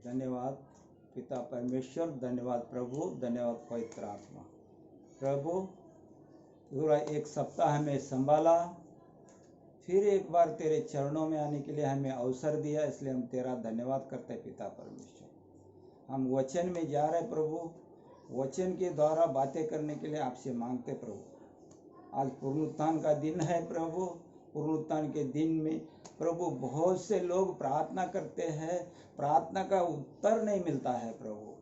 धन्यवाद पिता परमेश्वर, धन्यवाद प्रभु, धन्यवाद पवित्र आत्मा। प्रभु पूरा एक सप्ताह हमें संभाला, फिर एक बार तेरे चरणों में आने के लिए हमें अवसर दिया, इसलिए हम तेरा धन्यवाद करते हैं पिता परमेश्वर। हम वचन में जा रहे प्रभु, वचन के द्वारा बातें करने के लिए आपसे मांगते प्रभु। आज पुनरुत्थान का दिन है प्रभु। पुनरुत्थान के दिन में प्रभु बहुत से लोग प्रार्थना करते हैं, प्रार्थना का उत्तर नहीं मिलता है प्रभु।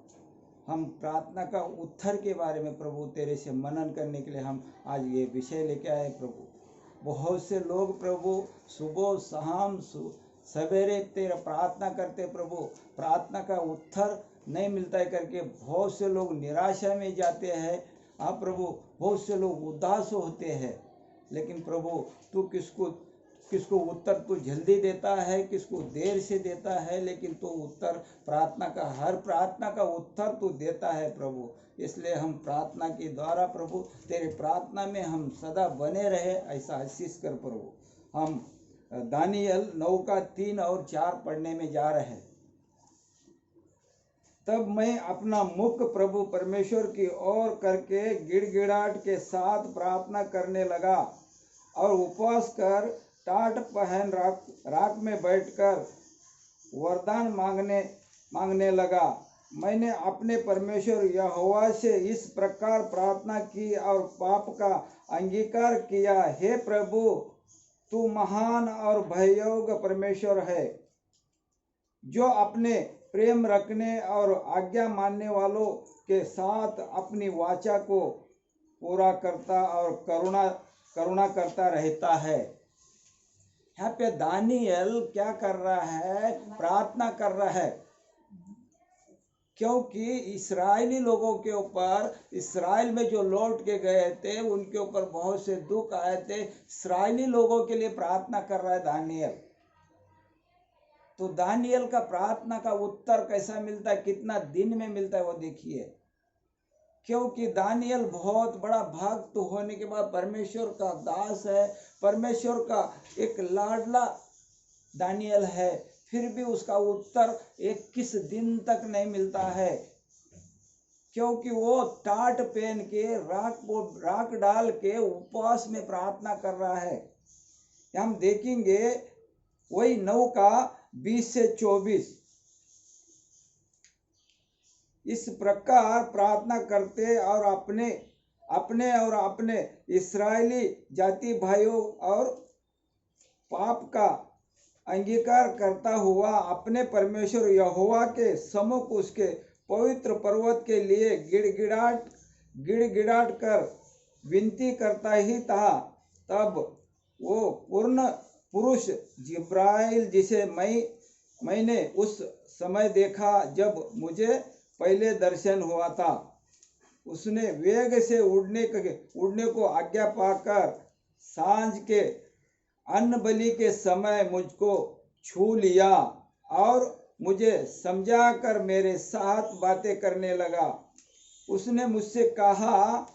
हम प्रार्थना का उत्तर के बारे में प्रभु तेरे से मनन करने के लिए हम आज ये विषय लेके आए प्रभु। बहुत से लोग प्रभु सुबह शाम सवेरे तेरा प्रार्थना करते प्रभु, प्रार्थना का उत्तर नहीं मिलता है करके बहुत से लोग निराशा में जाते हैं। हाँ प्रभु, बहुत से लोग उदास होते हैं, लेकिन प्रभु तू किसको उत्तर तू जल्दी देता है, किसको देर से देता है, लेकिन तू उत्तर प्रार्थना का, हर प्रार्थना का उत्तर तू देता है प्रभु। इसलिए हम प्रार्थना के द्वारा प्रभु तेरे प्रार्थना में हम सदा बने रहे, ऐसा आशीष कर प्रभु। हम दानियल 9:3 और 4 पढ़ने में जा रहे हैं। तब मैं अपना मुख प्रभु परमेश्वर की ओर करके गिड़गिड़ाहट के साथ प्रार्थना करने लगा और उपवास कर टाट पहन राख में बैठकर वरदान मांगने लगा। मैंने अपने परमेश्वर यहोवा से इस प्रकार प्रार्थना की और पाप का अंगीकार किया, हे प्रभु तू महान और भययोग्य परमेश्वर है, जो अपने प्रेम रखने और आज्ञा मानने वालों के साथ अपनी वाचा को पूरा करता और करुणा करता रहता है। यहाँ पे दानियल क्या कर रहा है? प्रार्थना कर रहा है, क्योंकि इस्राएली लोगों के ऊपर, इस्राएल में जो लौट के गए थे उनके ऊपर बहुत से दुख आए थे। इस्राएली लोगों के लिए प्रार्थना कर रहा है दानियल। तो दानियल का प्रार्थना का उत्तर कैसा मिलता है, कितना दिन में मिलता है वो देखिए। क्योंकि दानियल बहुत बड़ा भक्त होने के बाद परमेश्वर का दास है, परमेश्वर का एक लाडला दानियल है, फिर भी उसका उत्तर 21 दिन तक नहीं मिलता है, क्योंकि वो टाट पहन के राख डाल के उपवास में प्रार्थना कर रहा है। हम देखेंगे वही 9:20 से 24। इस प्रकार प्रार्थना करते और अपने इस्राएली जाति भाइयों और पाप का अंगीकार करता हुआ अपने परमेश्वर यहोवा के सम्मुख उसके पवित्र पर्वत के लिए गिड़गिड़ाहट कर विनती करता ही था। तब वो पूर्ण पुरुष जिब्राइल, जिसे मैंने उस समय देखा जब मुझे पहले दर्शन हुआ था, उसने वेग से उड़ने को आज्ञा पाकर सांझ के अन्न बलि के समय मुझको छू लिया और मुझे समझा कर मेरे साथ बातें करने लगा। उसने मुझसे कहा,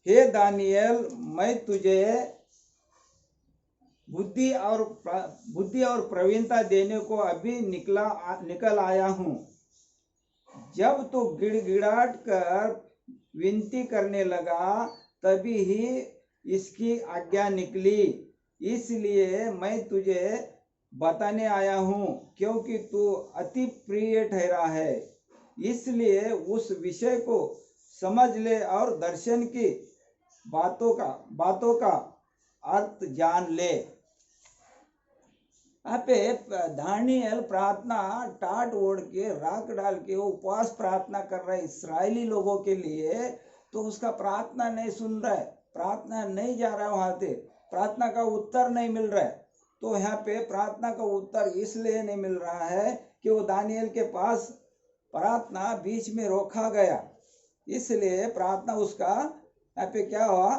हे दानियल, मैं तुझे बुद्धि और प्रवीणता देने को अभी निकल आया हूँ। जब तो गिड़गिड़ाहट कर विनती करने लगा, तभी ही इसकी आज्ञा निकली। इसलिए मैं तुझे बताने आया हूँ, क्योंकि तू अति प्रिय ठहरा है। इसलिए उस विषय को समझ ले और दर्शन की बातों का अर्थ जान ले। यहाँ पे दानियल प्रार्थना टाट ओढ़ के राख डाल के उपवास प्रार्थना कर रहा है इस्राएली लोगों के लिए। तो उसका प्रार्थना नहीं सुन रहा है, प्रार्थना नहीं जा रहा है, वहां से प्रार्थना का उत्तर नहीं मिल रहा है। तो यहाँ पे प्रार्थना का उत्तर इसलिए नहीं मिल रहा है कि वो दानियल के पास प्रार्थना बीच में रोका गया, इसलिए प्रार्थना उसका यहाँ पे क्या हुआ,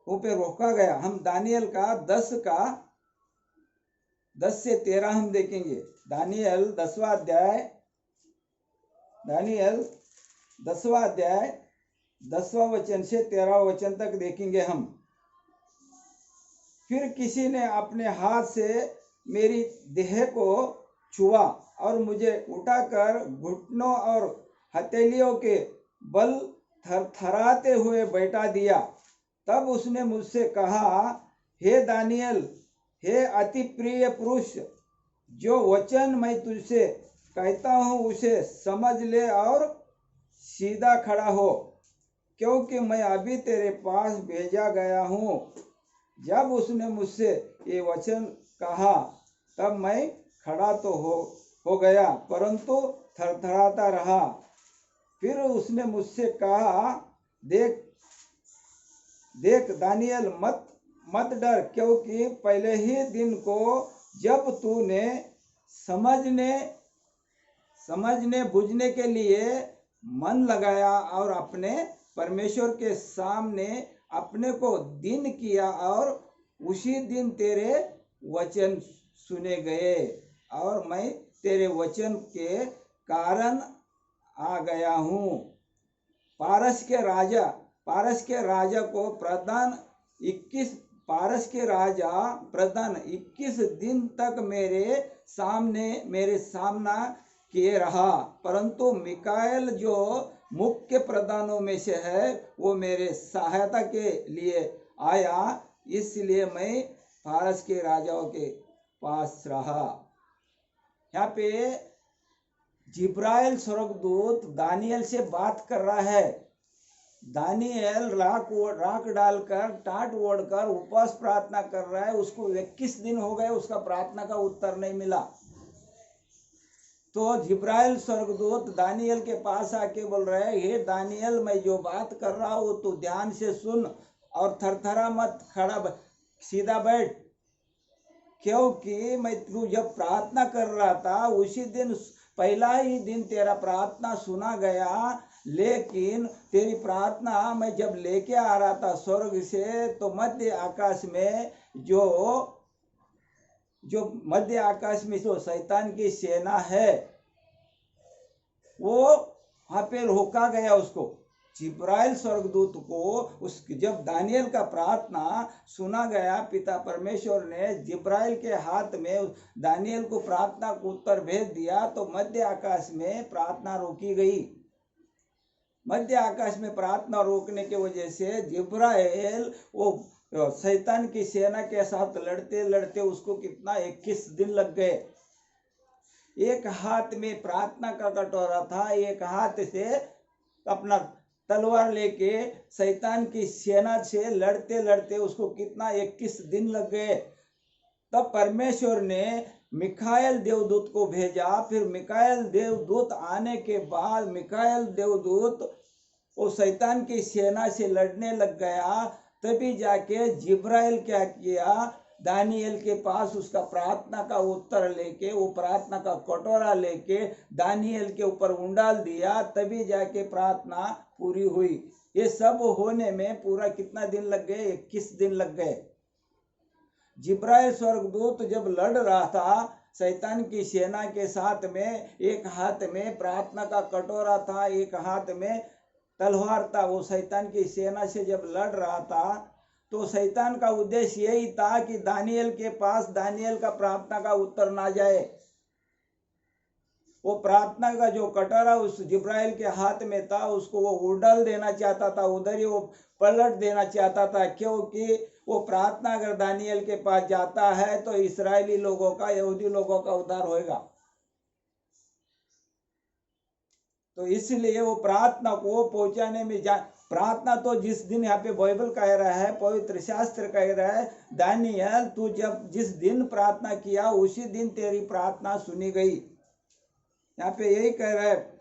वो पे रोका गया। हम दानियल का 10 से 13 हम देखेंगे। दानियल 10वां अध्याय 10वां वचन से 13वां वचन तक देखेंगे हम। फिर किसी ने अपने हाथ से मेरी देह को छुआ और मुझे उठाकर घुटनों और हथेलियों के बल थरथराते हुए बैठा दिया। तब उसने मुझसे कहा, हे दानियल, हे अति प्रिय पुरुष, जो वचन मैं तुझसे कहता हूँ उसे समझ ले और सीधा खड़ा हो, क्योंकि मैं अभी तेरे पास भेजा गया हूँ। जब उसने मुझसे ये वचन कहा तब मैं खड़ा तो हो गया, परंतु थरथराता रहा। फिर उसने मुझसे कहा, देख देख दानियल, मत डर, क्योंकि पहले ही दिन को जब तूने समझने बुझने के लिए मन लगाया और अपने परमेश्वर के सामने अपने को दिन किया, और उसी दिन तेरे वचन सुने गए और मैं तेरे वचन के कारण आ गया हूँ। पारस के राजा को प्रधान 21 दिन तक मेरे सामना किए रहा, परंतु मिकाएल जो मुख्य प्रधानों में से है वो मेरे सहायता के लिए आया, इसलिए मैं फारस के राजाओं के पास रहा। यहाँ पे जिब्राइल स्वर्गदूत दानियल से बात कर रहा है। दानियल राख डालकर टाट ओढ़कर उपवास प्रार्थना कर रहा है। उसको 21 दिन हो गए, उसका प्रार्थना का उत्तर नहीं मिला। तो जिब्राइल स्वर्गदूत दानियल के पास आके बोल रहे हैं, हे दानियल, मैं जो बात कर रहा हूँ तू ध्यान से सुन और थरथरा मत, सीधा बैठ, क्योंकि मैं तू जब प्रार्थना कर रहा था उसी दिन पहला ही दिन तेरा प्रार्थना सुना गया, लेकिन तेरी प्रार्थना मैं जब लेके आ रहा था स्वर्ग से, तो मध्य आकाश में जो शैतान की सेना है वो वहां पे रोका गया। उसको जिब्राइल स्वर्गदूत को जब दानियल का प्रार्थना सुना गया, पिता परमेश्वर ने जिब्राइल के हाथ में दानियल को प्रार्थना को उत्तर भेज दिया, तो मध्य आकाश में प्रार्थना रोकी गई। मध्य आकाश में प्रार्थना रोकने की वजह से जिब्राइल वो शैतान की सेना के साथ लड़ते लड़ते उसको कितना 21 दिन लग गए। एक हाथ में प्रार्थना का कटोरा था, एक हाथ से अपना तलवार लेके शैतान की सेना से लड़ते लड़ते उसको कितना 21 दिन लग गए। तब परमेश्वर ने मिकाएल देवदूत को भेजा। फिर मिकाएल देवदूत आने के बाद मिकाएल देवदूत वो शैतान की सेना से लड़ने लग गया। तभी जाके जिब्राइल क्या किया, दानियल के पास उसका प्रार्थना का उत्तर लेके, वो प्रार्थना का कटोरा लेके दानियल के ऊपर उंडाल दिया, तभी जाके प्रार्थना पूरी हुई। ये सब होने में पूरा कितना दिन लग गए? 21 दिन लग गए। जिब्राइल स्वर्गदूत जब लड़ रहा था शैतान की सेना के साथ में, एक हाथ में प्रार्थना का कटोरा था, एक हाथ में तलवार था, वो शैतान की सेना से जब लड़ रहा था, तो शैतान का उद्देश्य यही था कि दानियल के पास दानियल का प्रार्थना का उत्तर ना जाए। वो प्रार्थना का जो कटोरा उस जिब्राइल के हाथ में था उसको वो उड़ाल देना चाहता था, उधर ही वो पलट देना चाहता था, क्योंकि वो प्रार्थना अगर दानियल के पास जाता है तो इस्राएली लोगों का, यहूदी लोगों का उद्धार होएगा। तो इसलिए वो प्रार्थना को पहुंचाने में प्रार्थना तो जिस दिन यहाँ पे बाइबल कह रहा है, पवित्र शास्त्र कह रहा है, दानियल तू जिस दिन प्रार्थना किया उसी दिन तेरी प्रार्थना सुनी गई। यहाँ पे यही कह रहा है,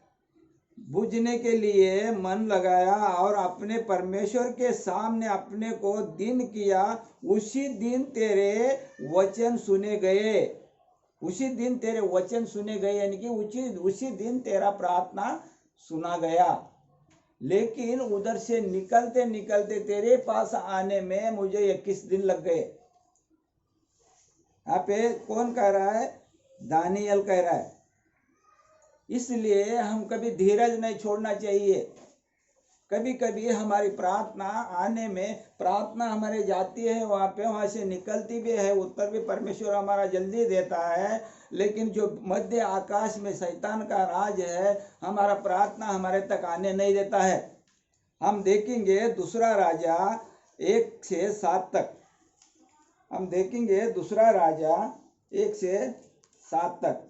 बुझने के लिए मन लगाया और अपने परमेश्वर के सामने अपने को दिन किया, उसी दिन तेरे वचन सुने गए। उसी दिन तेरे वचन सुने गए, यानी कि उसी दिन तेरा प्रार्थना सुना गया। लेकिन उधर से निकलते निकलते तेरे पास आने में मुझे 21 दिन लग गए। यहाँ पे कौन कह रहा है? दानियल कह रहा है। इसलिए हम कभी धीरज नहीं छोड़ना चाहिए। कभी कभी हमारी प्रार्थना आने में, प्रार्थना हमारे जाती है वहाँ से निकलती भी है, उत्तर भी परमेश्वर हमारा जल्दी देता है, लेकिन जो मध्य आकाश में शैतान का राज है, हमारा प्रार्थना हमारे तक आने नहीं देता है। हम देखेंगे दूसरा राजा 1 से 7 तक। हम देखेंगे दूसरा राजा 1 से 7 तक।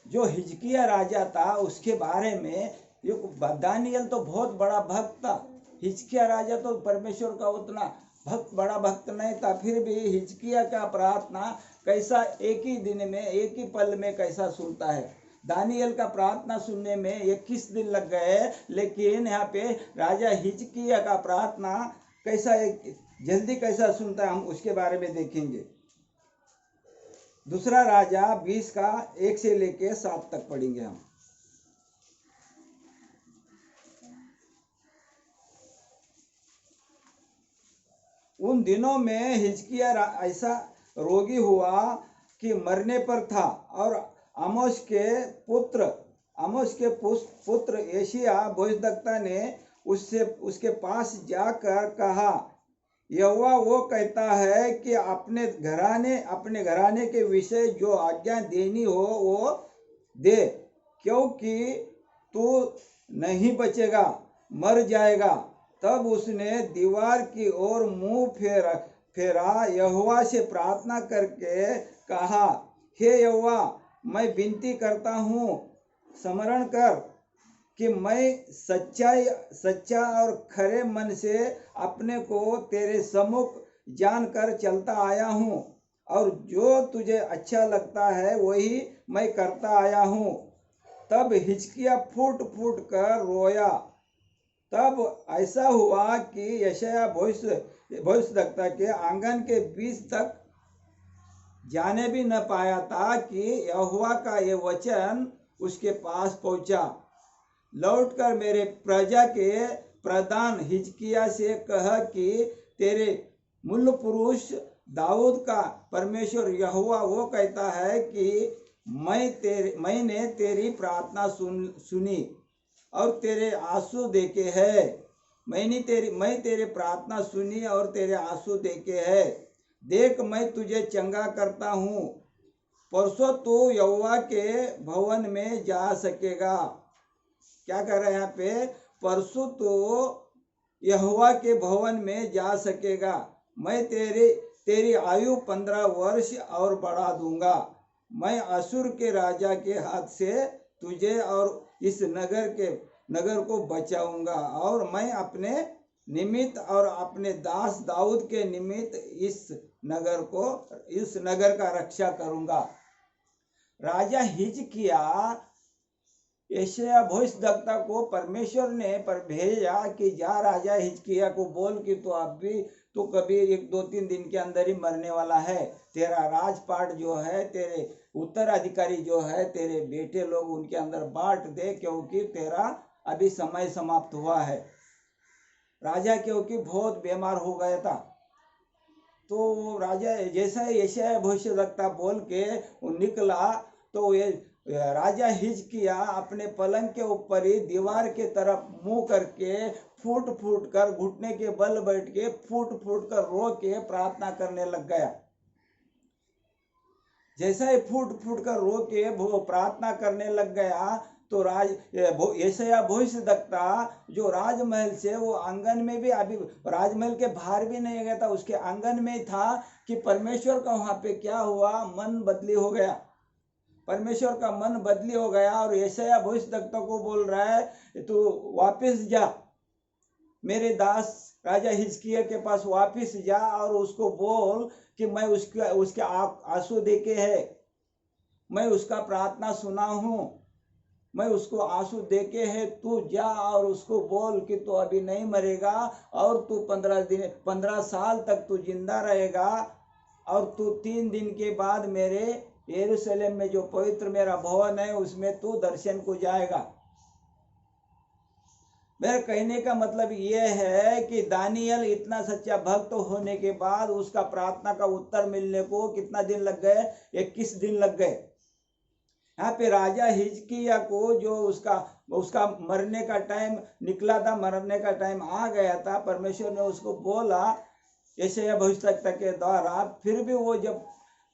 जो हिजकिया राजा था उसके बारे में, दानियल तो बहुत बड़ा भक्त था। हिजकिया राजा तो परमेश्वर का उतना बड़ा भक्त नहीं था, फिर भी हिजकिया का प्रार्थना कैसा एक ही दिन में, एक ही पल में कैसा सुनता है। दानियल का प्रार्थना सुनने में 21 दिन लग गए, लेकिन यहाँ पे राजा हिजकिया का प्रार्थना कैसा जल्दी कैसा सुनता है, हम उसके बारे में देखेंगे। दूसरा राजा 20 का 1 से लेके 7 तक पढ़ेंगे हम। उन दिनों में हिजकिया ऐसा रोगी हुआ कि मरने पर था, और आमोस के पुत्र एशिया भविष्यद्वक्ता ने उसके पास जाकर कहा, यहोवा वो कहता है कि अपने घराने के विषय जो आज्ञा देनी हो वो दे, क्योंकि तू नहीं बचेगा, मर जाएगा। तब उसने दीवार की ओर मुंह फेरा, यहोवा से प्रार्थना करके कहा, हे यहोवा, मैं विनती करता हूँ, स्मरण कर कि मैं सच्चा और खरे मन से अपने को तेरे सम्मुख जानकर चलता आया हूँ, और जो तुझे अच्छा लगता है वही मैं करता आया हूँ। तब हिजकिया फूट फूट कर रोया। तब ऐसा हुआ कि यशायाह भविष्यद्वक्ता के आंगन के बीच तक जाने भी न पाया था कि यहोवा का ये वचन उसके पास पहुंचा, लौटकर मेरे प्रजा के प्रधान हिजकिया से कह कि तेरे मूल पुरुष दाऊद का परमेश्वर यहोवा वो कहता है कि मैंने तेरी प्रार्थना सुनी और तेरे आंसू देखे है। मैं तेरी प्रार्थना सुनी और तेरे आंसू देखे है। देख, मैं तुझे चंगा करता हूँ। परसों तू यहोवा के भवन में जा सकेगा। क्या कर रहे हैं यहाँ पे? परसों तो यहोवा के भवन में जा सकेगा। मैं तेरी आयु 15 वर्ष और बढ़ा दूंगा। मैं अशुर के राजा के हाथ से तुझे और इस नगर को बचाऊंगा, और मैं अपने निमित्त और अपने दास दाऊद के निमित्त इस नगर का रक्षा करूंगा। राजा हिजकिया यशायाह भविष्यद्वक्ता को परमेश्वर ने भेजा कि जा राजा हिजकिया को बोल कि तू कभी 1-2-3 दिन के अंदर ही मरने वाला है। तेरा राजपाट जो है, तेरे उत्तराधिकारी जो है, तेरे बेटे लोग उनके अंदर बांट दे, क्योंकि तेरा अभी समय समाप्त हुआ है। राजा क्योंकि बहुत बीमार हो गया था, तो राजा जैसा यशायाह भविष्यद्वक्ता बोल के वो निकला, तो ये राजा हिजकिया अपने पलंग के ऊपर ही दीवार के तरफ मुंह करके फूट फूट कर, घुटने के बल बैठ के फूट फूट कर रो के प्रार्थना करने लग गया। जैसा ही फूट फूट कर रो के वो प्रार्थना करने लग गया, तो यशायाह भविष्यद्वक्ता जो राजमहल से वो आंगन में भी, अभी राजमहल के बाहर भी नहीं गया था, उसके आंगन में था कि परमेश्वर का वहां पे क्या हुआ, मन बदली हो गया। परमेश्वर का मन बदली हो गया और यशायाह भविष्यद्वक्ता को बोल रहा है, तू वापस जा, मेरे दास राजा हिजकिया के पास वापस जा और उसको बोल कि मैं उसके आंसू देखे है, मैं उसका प्रार्थना सुना हूँ, मैं उसको आंसू देके है। तू जा और उसको बोल कि तू अभी नहीं मरेगा, और तू 15 साल तक तू जिंदा रहेगा, और तू 3 दिन के बाद मेरे यरूशलेम में जो पवित्र मेरा भवन है उसमें तू दर्शन को जाएगा। मेरे कहने का मतलब ये है कि दानियल इतना सच्चा भक्त होने के बाद उसका प्रार्थना का उत्तर मिलने को कितना दिन लग गए? 21 दिन लग गए। यहाँ पे राजा हिजकिया को जो उसका मरने का टाइम निकला था, मरने का टाइम आ गया था, परमेश्वर ने उसको बोला यशायाह भविष्यवक्ता के द्वारा। फिर भी वो जब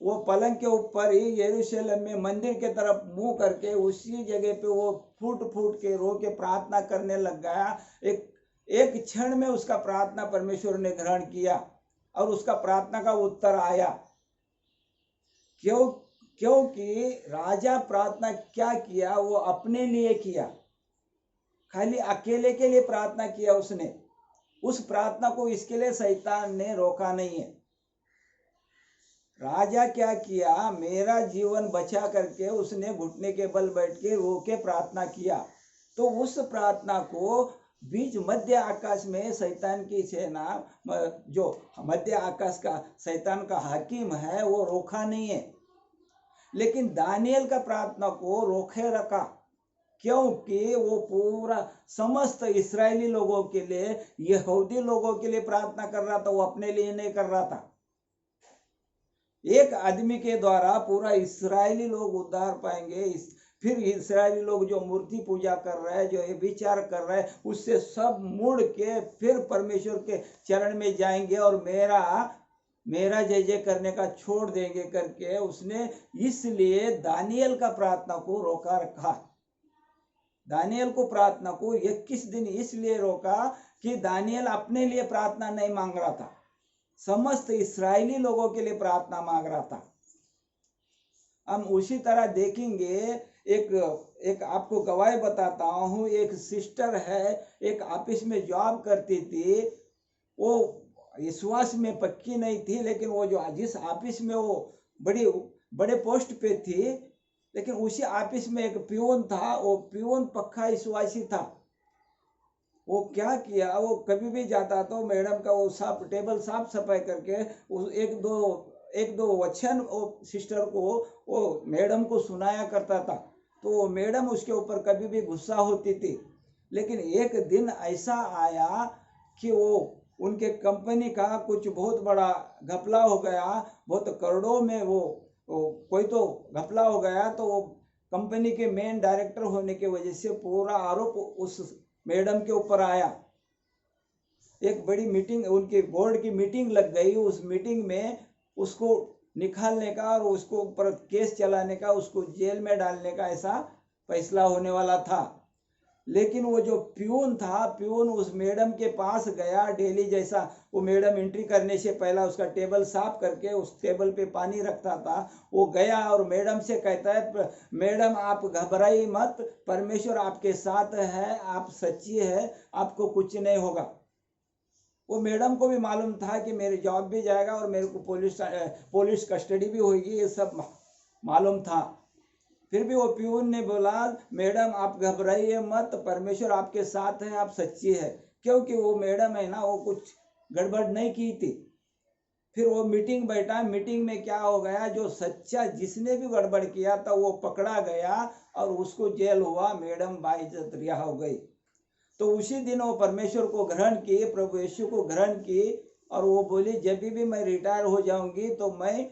वो पलंग के ऊपर ही यरूशलेम में मंदिर के तरफ मुंह करके उसी जगह पे वो फूट फूट के रो के प्रार्थना करने लग गया। एक एक क्षण में उसका प्रार्थना परमेश्वर ने ग्रहण किया और उसका प्रार्थना का उत्तर आया। क्योंकि राजा प्रार्थना क्या किया, वो अपने लिए किया, खाली अकेले के लिए प्रार्थना किया उसने। उस प्रार्थना को इसके लिए शैतान ने रोका नहीं है। राजा क्या किया, मेरा जीवन बचा करके उसने घुटने के बल बैठ के रो के प्रार्थना किया। तो उस प्रार्थना को बीच मध्य आकाश में शैतान की सेना, जो मध्य आकाश का शैतान का हाकिम है, वो रोका नहीं है। लेकिन दानियल का प्रार्थना को रोके रखा, क्योंकि वो पूरा समस्त इस्राएली लोगों के लिए, यहूदी लोगों के लिए प्रार्थना कर रहा था, वो अपने लिए नहीं कर रहा था। एक आदमी के द्वारा पूरा इस्राएली लोग उद्धार पाएंगे। फिर इस्राएली लोग जो मूर्ति पूजा कर रहे हैं, जो विचार कर रहे हैं, उससे सब मुड़ के फिर परमेश्वर के चरण में जाएंगे और मेरा जय जय करने का छोड़ देंगे करके उसने इसलिए दानियल का प्रार्थना को रोका रखा। दानियल को प्रार्थना को 21 दिन इसलिए रोका कि दानियल अपने लिए प्रार्थना नहीं मांग रहा था, समस्त इस्राएली लोगों के लिए प्रार्थना मांग रहा था। हम उसी तरह देखेंगे। एक आपको गवाही बताता हूँ। एक सिस्टर है, एक ऑफिस में जॉब करती थी। वो विश्वास में पक्की नहीं थी, लेकिन वो जो जिस ऑफिस में वो बड़े पोस्ट पे थी, लेकिन उसी ऑफिस में एक पियून था। वो पियून पक्का विश्वासी था। वो क्या किया, वो कभी भी जाता तो मैडम का वो टेबल साफ सफाई करके एक दो वचन वो सिस्टर को, वो मैडम को सुनाया करता था। तो मैडम उसके ऊपर कभी भी गुस्सा होती थी। लेकिन एक दिन ऐसा आया कि वो उनके कंपनी का कुछ बहुत बड़ा घपला हो गया, बहुत करोड़ों में वो कोई तो घपला हो गया। तो वो कंपनी के मेन डायरेक्टर होने की वजह से पूरा आरोप उस मैडम के ऊपर आया। एक बड़ी मीटिंग, उनके बोर्ड की मीटिंग लग गई। उस मीटिंग में उसको निकालने का और उसको ऊपर केस चलाने का, उसको जेल में डालने का ऐसा फैसला होने वाला था। लेकिन वो जो प्यून था, प्यून उस मैडम के पास गया डेली। जैसा वो मैडम एंट्री करने से पहला उसका टेबल साफ करके उस टेबल पे पानी रखता था, वो गया और मैडम से कहता है, मैडम आप घबराइए मत, परमेश्वर आपके साथ है, आप सच्ची है, आपको कुछ नहीं होगा। वो मैडम को भी मालूम था कि मेरी जॉब भी जाएगा और मेरे को पुलिस कस्टडी भी होगी, ये सब मालूम था। फिर भी वो प्यून ने बोला, मैडम आप घबराइए मत, परमेश्वर आपके साथ है, आप सच्ची है। क्योंकि वो मैडम है ना, वो कुछ गड़बड़ नहीं की थी। फिर वो मीटिंग बैठा। मीटिंग में क्या हो गया, जो सच्चा जिसने भी गड़बड़ किया था वो पकड़ा गया और उसको जेल हुआ। मैडम बाइज्जत रिहा हो गई। तो उसी दिन वो परमेश्वर को ग्रहण की, प्रभु यीशु को ग्रहण की, और वो बोली, जब भी मैं रिटायर हो जाऊंगी तो मैं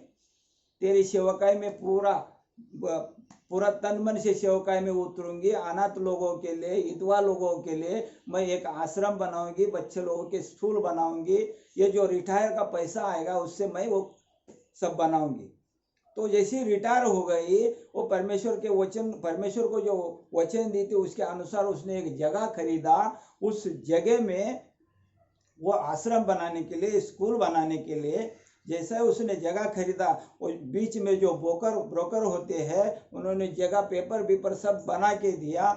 तेरी सेवकाई में पूरा तन मन से सेवकाई में उतरूंगी। अनाथ लोगों के लिए, विधवा लोगों के लिए मैं एक आश्रम बनाऊंगी, बच्चे लोगों के स्कूल बनाऊंगी। ये जो रिटायर का पैसा आएगा उससे मैं वो सब बनाऊंगी। तो जैसे रिटायर हो गई, वो परमेश्वर को जो वचन दी थी उसके अनुसार उसने एक जगह खरीदा। उस जगह में वो आश्रम बनाने के लिए, स्कूल बनाने के लिए, जैसे उसने जगह खरीदा, वो बीच में जो ब्रोकर होते हैं, उन्होंने जगह पेपर सब बना के दिया।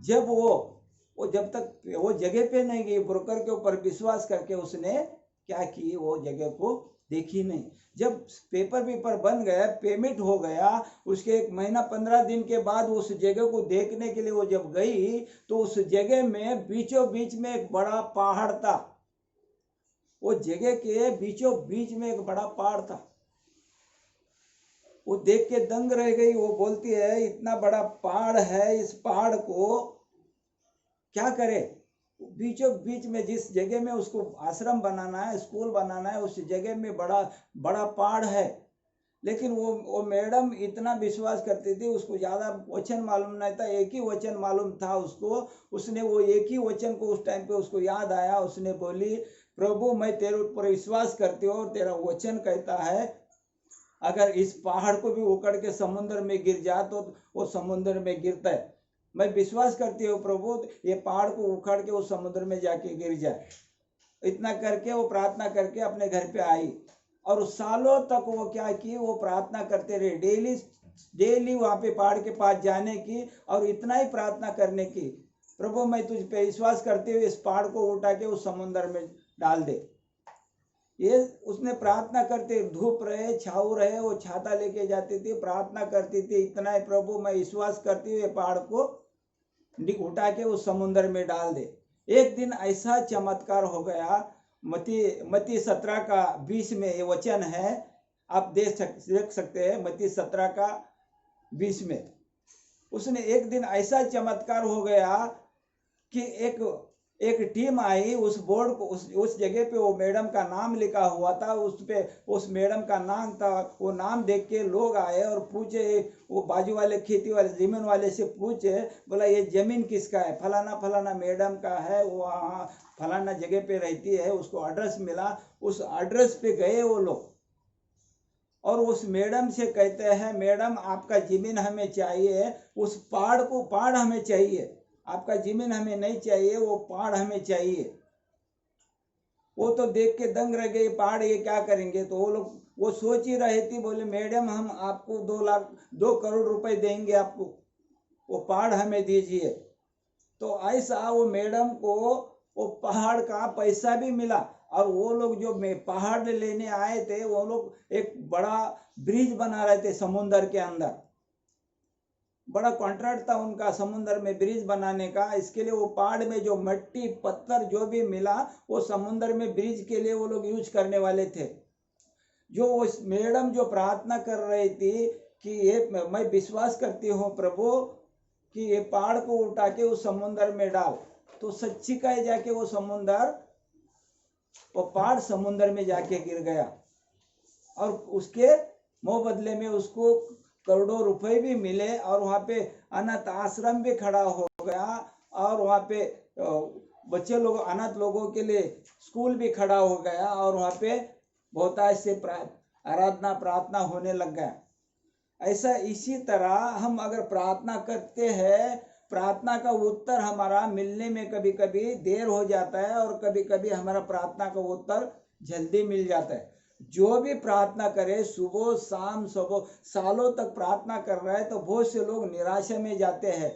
जब वो जब तक वो जगह पे नहीं गई, ब्रोकर के ऊपर विश्वास करके उसने क्या की, वो जगह को देखी नहीं। जब पेपर बन गया, पेमेंट हो गया, उसके 1 महीना 15 दिन के बाद उस जगह को देखने के लिए वो जब गई, तो उस जगह में बीचों बीच में एक बड़ा पहाड़ था। वो जगह के बीचों बीच में एक बड़ा पहाड़ था। वो देख के दंग रह गई। वो बोलती है, इतना बड़ा पहाड़ है, इस पहाड़ को क्या करे। बीचों बीच में जिस जगह में उसको आश्रम बनाना है, स्कूल बनाना है, उस जगह में बड़ा बड़ा पहाड़ है। लेकिन वो मैडम इतना विश्वास करती थी, उसको ज्यादा वचन मालूम नहीं था, एक ही वचन मालूम था उसको। उसने वो एक ही वचन को उस टाइम पे उसको याद आया। उसने बोली, प्रभु मैं तेरे ऊपर विश्वास करती हूँ और तेरा वचन कहता है अगर इस पहाड़ को भी उखड़ के समुद्र में गिर जा तो वो समुद्र में गिरता है। मैं विश्वास करती हूँ प्रभु ये पहाड़ को उखड़ के वो समुद्र में जाके गिर जाए। इतना करके वो प्रार्थना करके अपने घर पे आई और सालों तक वो क्या की, वो प्रार्थना करते रहे, डेली डेली वहां पे पहाड़ के पास जाने की और इतना ही प्रार्थना करने की, प्रभु मैं तुझ पे विश्वास करते हुए इस पहाड़ को उठा के उस समुद्र में डाल दे। ये उसने प्रार्थना करते, धूप रहे छाऊ रहे, वो छाता लेके जाती थी, प्रार्थना करती थी, इतना ही प्रभु मैं विश्वास करती हुए पहाड़ को उठा के उस समुद्र में डाल दे। एक दिन ऐसा चमत्कार हो गया, मत्ती 17 का 20 में ये वचन है, आप देख सकते हैं, मत्ती 17 का 20 में। उसने एक दिन ऐसा चमत्कार हो गया कि एक टीम आई, उस बोर्ड को उस जगह पे वो मैडम का नाम लिखा हुआ था, उस पे उस मैडम का नाम था। वो नाम देख के लोग आए और पूछे, वो बाजू वाले खेती वाले जमीन वाले से पूछे, बोला ये जमीन किसका है? फलाना फलाना मैडम का है, वो वहाँ फलाना जगह पे रहती है, उसको एड्रेस मिला। उस एड्रेस पे गए वो लोग और उस मैडम से कहते हैं मैडम आपका जमीन हमें चाहिए, उस पहाड़ हमें चाहिए, आपका जमीन हमें नहीं चाहिए, वो पहाड़ हमें चाहिए। वो तो देख के दंग रह गए, पहाड़ ये क्या करेंगे? तो वो लोग वो सोच ही रहे थे, बोले मैडम हम आपको 2 करोड़ रुपए देंगे, आपको वो पहाड़ हमें दीजिए। तो ऐसा वो मैडम को वो पहाड़ का पैसा भी मिला और वो लोग जो पहाड़ लेने आए थे वो लोग एक बड़ा ब्रिज बना रहे थे समुद्र के अंदर। बड़ा कॉन्ट्रैक्ट था उनका समुद्र में ब्रिज बनाने का। इसके लिए वो पहाड़ में जो मट्टी पत्थर जो भी मिला वो समुद्र में ब्रिज के लिए वो लोग यूज करने वाले थे। जो उस मैडम जो प्रार्थना कर रही थी कि ये मैं विश्वास करती हूँ प्रभु कि ये पहाड़ को उठा के उस समुद्र में डाल, तो सच्ची कहे जाके वो पहाड़ समुद्र में जाके गिर गया और उसके मुबदले में उसको करोड़ों रुपए भी मिले और वहाँ पे अनाथ आश्रम भी खड़ा हो गया और वहाँ पे बच्चे लोग अनाथ लोगों के लिए स्कूल भी खड़ा हो गया और वहाँ पे बहुत ऐसे आराधना प्रार्थना होने लग गया। ऐसा इसी तरह हम अगर प्रार्थना करते हैं, प्रार्थना का उत्तर हमारा मिलने में कभी कभी देर हो जाता है और कभी कभी हमारा प्रार्थना का उत्तर जल्दी मिल जाता है। जो भी प्रार्थना करे, सुबह शाम सुबह सालों तक प्रार्थना कर रहा है, तो बहुत से लोग निराशा में जाते हैं।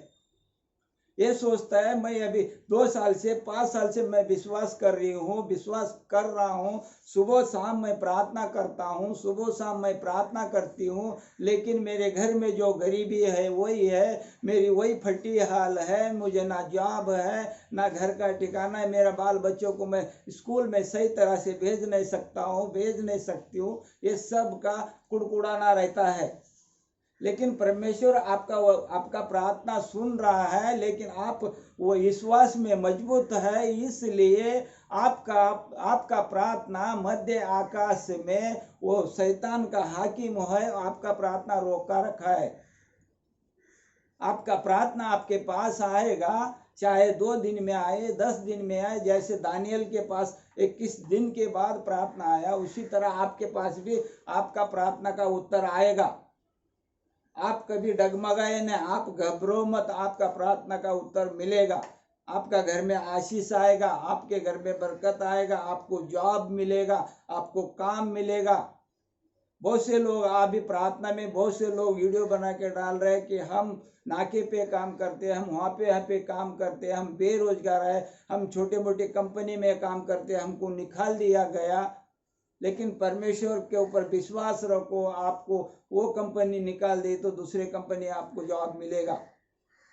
ये सोचता है मैं अभी 2 साल से 5 साल से मैं विश्वास कर रही हूँ, विश्वास कर रहा हूँ, सुबह शाम मैं प्रार्थना करता हूँ, सुबह शाम मैं प्रार्थना करती हूँ, लेकिन मेरे घर में जो गरीबी है वही है, मेरी वही फटी हाल है, मुझे ना जॉब है ना घर का ठिकाना है, मेरा बाल बच्चों को मैं स्कूल में सही तरह से भेज नहीं सकता हूँ, भेज नहीं सकती हूँ। ये सब का कुड़कुड़ाना रहता है। लेकिन परमेश्वर आपका प्रार्थना सुन रहा है, लेकिन आप वो विश्वास में मजबूत है, इसलिए आपका प्रार्थना मध्य आकाश में वो शैतान का हाकिम है, आपका प्रार्थना रोका रखा है। आपका प्रार्थना आपके पास आएगा, चाहे 2 दिन में आए 10 दिन में आए। जैसे दानियल के पास 21 दिन के बाद प्रार्थना आया, उसी तरह आपके पास भी आपका प्रार्थना का उत्तर आएगा। आप कभी डगमगाए न, आप घबरो मत, आपका प्रार्थना का उत्तर मिलेगा। आपका घर में आशीष आएगा, आपके घर में बरकत आएगा, आपको जॉब मिलेगा, आपको काम मिलेगा। बहुत से लोग अभी प्रार्थना में बहुत से लोग वीडियो बना के डाल रहे हैं कि हम नाके पे काम करते हैं, हम वहाँ पे काम करते हैं, हम बेरोजगार है, हम छोटे मोटे कंपनी में काम करते हैं, हमको निकाल दिया गया। लेकिन परमेश्वर के ऊपर विश्वास रखो, आपको वो कंपनी निकाल दे तो दूसरे कंपनी आपको जॉब मिलेगा,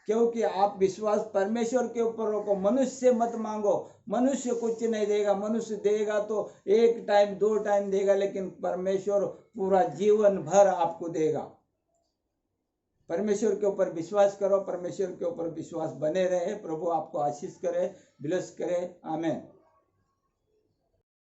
क्योंकि आप विश्वास परमेश्वर के ऊपर रखो। मनुष्य से मत मांगो, मनुष्य कुछ नहीं देगा, मनुष्य देगा तो 1 टाइम 2 टाइम देगा, लेकिन परमेश्वर पूरा जीवन भर आपको देगा। परमेश्वर के ऊपर विश्वास करो, परमेश्वर के ऊपर विश्वास बने रहे। प्रभु आपको आशीष करे, ब्लेस करे। आमीन।